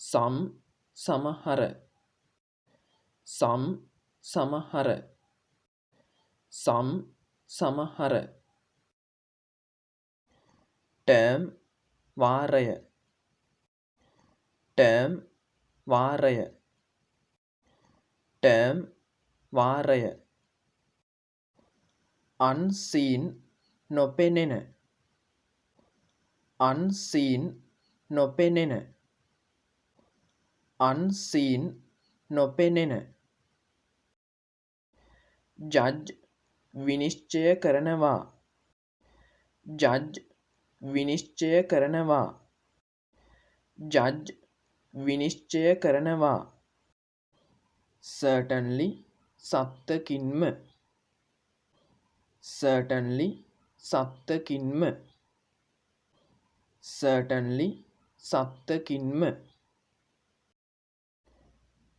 සම් සමහර සම් සමහර සම් සමහර ටර්ම් වාරය ටර්ම් වාරය ටර්ම් වාරය unseen නොපෙනෙන unseen නොපෙනෙන unseen නොපෙනෙන ජජ් විනිශ්චය කරනවා ජජ් විනිශ්චය කරනවා ජජ් විනිශ්චය කරනවා certainly සත්තකින්ම certainly සත්තකින්ම certainly සත්තකින්ම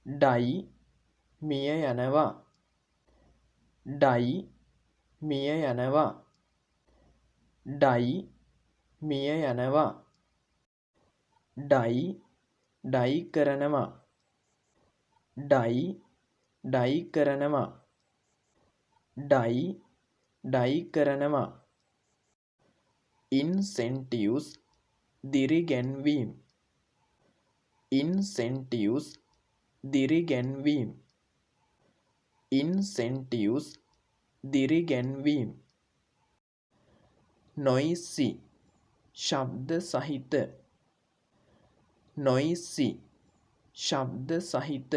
ඩයි මිය යනවා ඩයි මිය යනවා ඩයි මිය යනවා ඩයි ඩයි කරනවා ඩයි ඩයි කරනවා ඩයි ඩයි කරනවා incentives දිරිගැන්වීම් incentives දිරිගැන්වීම් incentives දිරිගැන්වීම් noisy ශබ්ද සහිත noisy ශබ්ද සහිත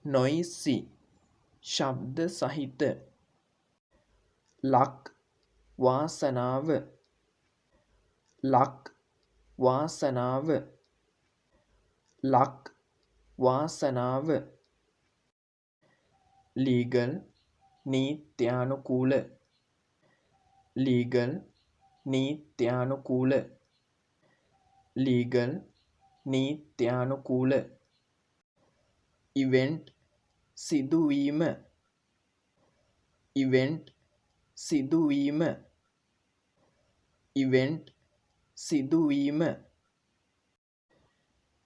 noisy ශබ්ද සහිත ලක් වාසනාව ලක් වාසනාව ලක් වාසනාව legal නීත්‍යානුකූල legal නීත්‍යානුකූල legal නීත්‍යානුකූල event සිදුවීම event සිදුවීම event සිදුවීම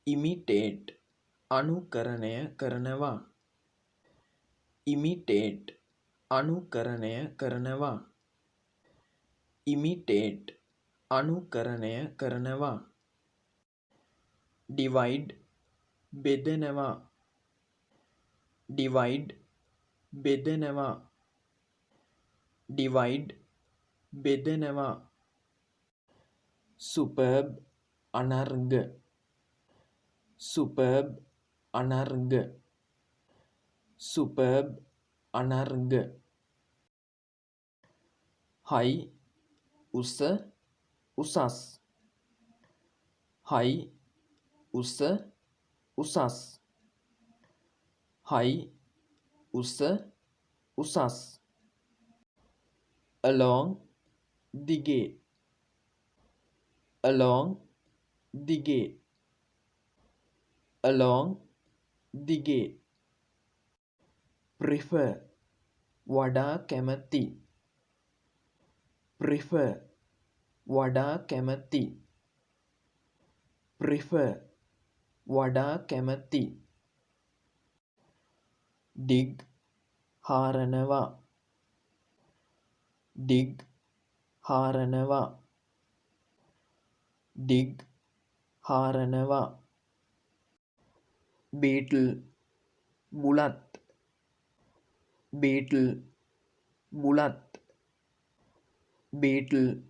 imitate අනුකරණය කරනවා imitate අනුකරණය කරනවා imitate අනුකරණය කරනවා divide බෙදනවා divide බෙදනවා divide බෙදනවා superb අනර්ග superb අනර්ග superb අනර්ග high උස උසස් high උස උසස් high උස උසස් along දිගේ along දිගේ along දිගේ prefer වඩා කැමති prefer වඩා කැමති prefer වඩා කැමති dig හාරනවා dig හාරනවා dig හාරනවා beetle බුලත් beetle බුලත් beetle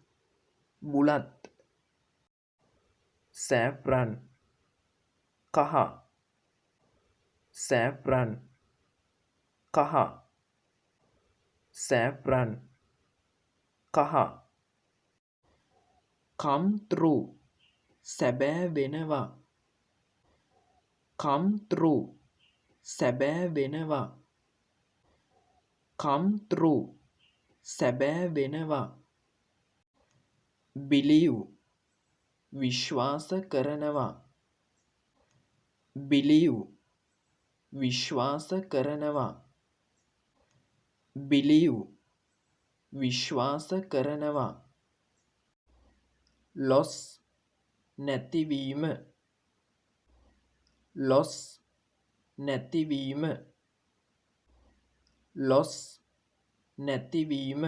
බුලත් saffron කහ saffron කහ saffron කහ come through සැබෑ වෙනවා come through සැබෑ වෙනවා come through සැබෑ වෙනවා believe විශ්වාස කරනවා believe විශ්වාස කරනවා believe විශ්වාස කරනවා loss නැතිවීම loss නැතිවීම loss නැතිවීම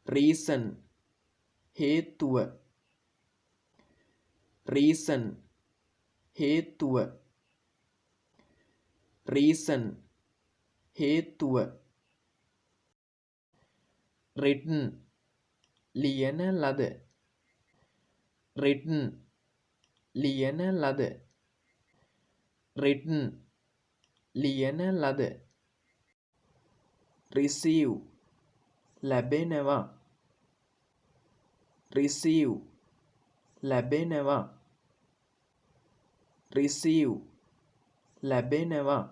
reason හේතුව reason හේතුව reason හේතුව written ලියන ලද written ලියන ලද written ලියන ලද receive ලැබෙනවා receive ලැබෙනවා receive ලැබෙනවා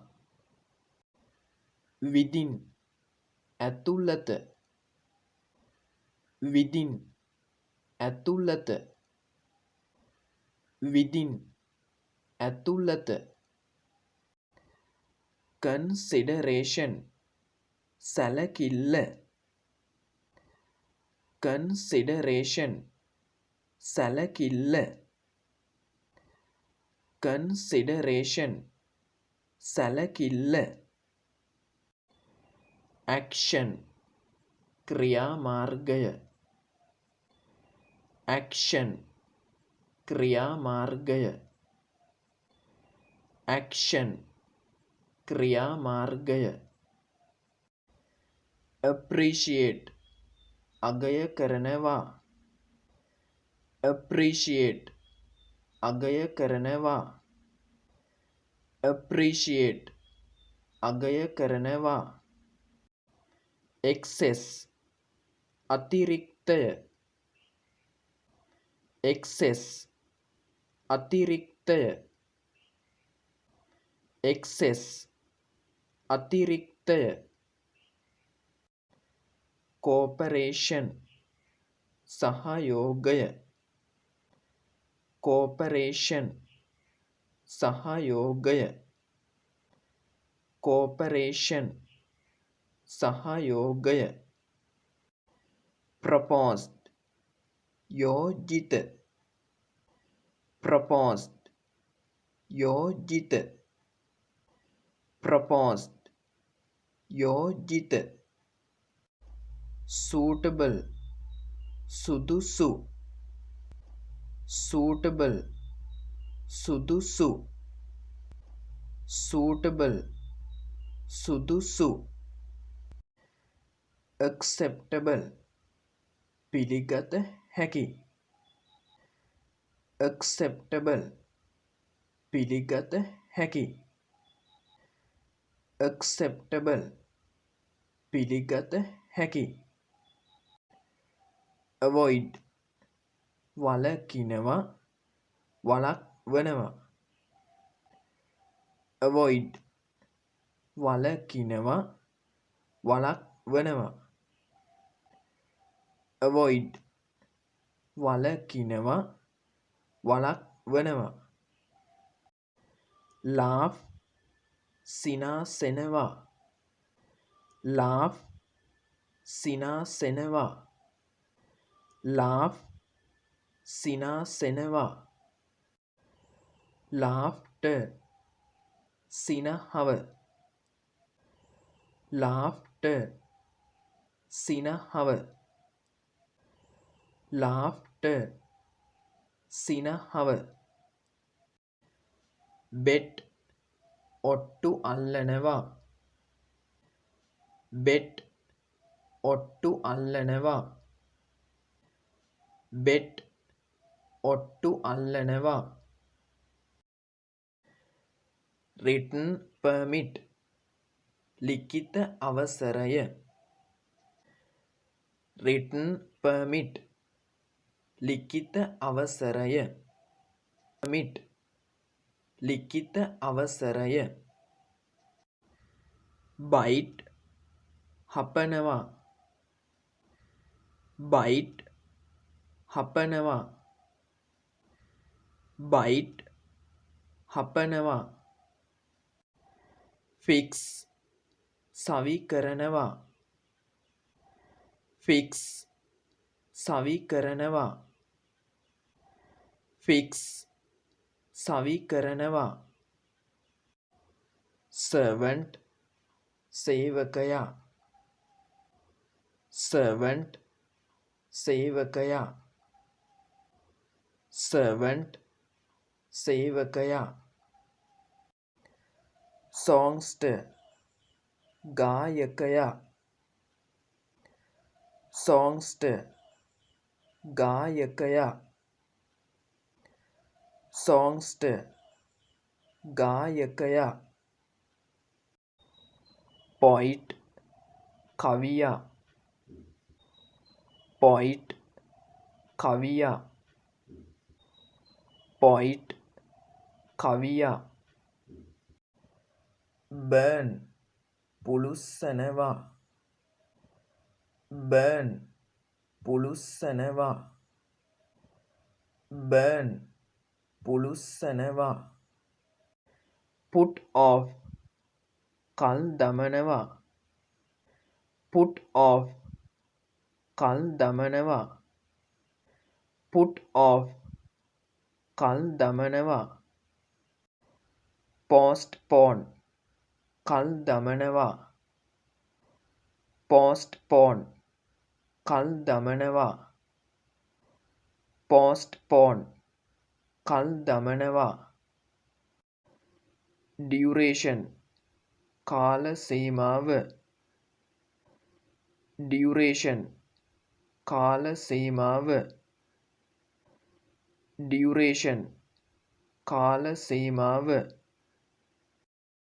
within ඇතුළත within ඇතුළත within ඇතුළත consideration සැලකිල්ල consideration සැලකිල්ල consideration සැලකිල්ල action ක්‍රියාමාර්ගය action ක්‍රියාමාර්ගය action ක්‍රියාමාර්ගය appreciate අගය කරනවා appreciate අගය කරනවා appreciate අගය කරනවා excess අතිරික්තය excess අතිරික්තය excess අතිරික්තය cooperation සහයෝගය cooperation සහයෝගය cooperation සහයෝගය proposed යෝජිත proposed යෝජිත proposed යෝජිත suitable සුදුසු suitable සුදුසු suitable සුදුසු acceptable පිළිගත හැකි acceptable පිළිගත හැකි acceptable පිළිගත හැකි avoid වළකිනවා වළක්වනවා avoid වළකිනවා වළක්වනවා avoid වළකිනවා වළක්වනවා laugh සිනාසෙනවා laugh සිනාසෙනවා laugh සිනාසෙනවා laughter සිනහව laughter සිනහව laughter සිනහව bet ඔට්ටු අල්ලනවා bet ඔට්ටු අල්ලනවා bet ඔට්ටු අල්ලනවා written permit ලිඛිත අවසරය written permit ලිඛිත අවසරය permit ලිඛිත අවසරය bite හපනවා bite හපනවා bite හපනවා fix සවි කරනවා fix සවි කරනවා fix සවි කරනවා servant සේවකයා servant සේවකයා servant සේවකයා songster ගායකයා songster ගායකයා songster ගායකයා poet කවියා poet කවියා poet කවියා burn පුළුස්සනවා burn පුළුස්සනවා burn පුළුස්සනවා put off කල් දමනවා put off කල් දමනවා put off කල් දමනවා postpone කල් දමනවා postpone කල් දමනවා postpone කල් දමනවා duration කාල සීමාව duration කාල සීමාව duration කාල සීමාව